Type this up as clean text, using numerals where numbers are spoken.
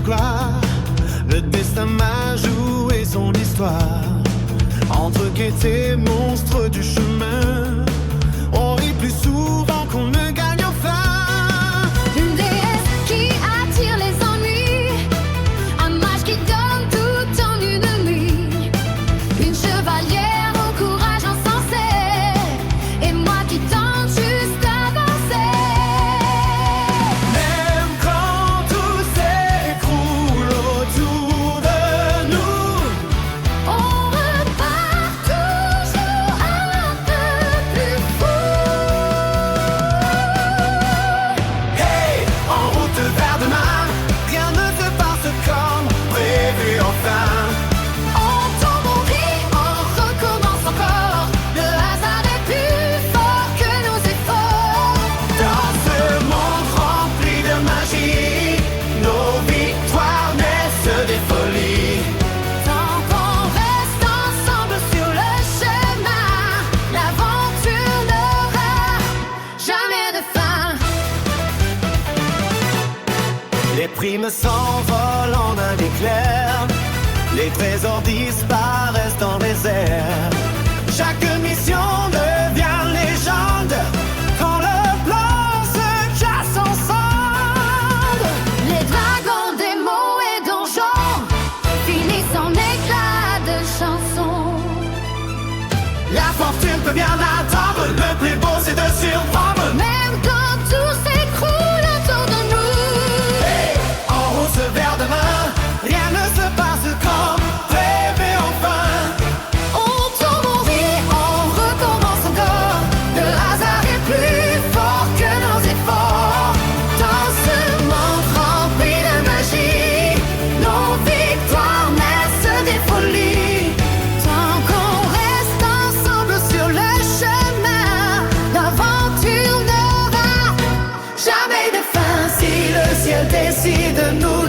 quoi. Le destin m'a joué son histoire. Entre quêtes et monstres du chemin, on rit plus souvent qu'on ne gagne enfin. Une déesse qui attire les ennuis, un mage qui donne tout en une nuit, une chevalière au courage insensé, et moi qui tente juste d'avancer. Même quand tout s'écroule autour de nous, On repart toujours un peu plus fou. hey, en route vers demain, rien ne se passe comme prévu enfin. On tombe, on rit, on recommence encore. Le hasard est plus fort que nos efforts. Dans ce monde rempli de magie, nos victoires naissent des folies. Tant qu'on reste ensemble sur le chemin, l'aventure n'aura jamais de fin. Les primes s'envolent en un éclair, les trésors disparaissent dans les airs. Chaque mission devient légende quand le plan se casse ensemble. Les dragons, démons et donjons finissent en éclats de chansons. La fortune peut bien attendre, le plus beau c'est de surprendre. Même quand tout s'écroule autour de nous, Hey, en route vers demain, rien ne se passe comme prévu enfin. on tombe, on rit, on recommence encore. Le hasard est plus fort que nos efforts. Dans ce monde rempli de magie, nos victoires naissent des folies. Tant qu'on reste ensemble sur le chemin, l'aventure n'aura jamais de fin. Si le ciel décide de nous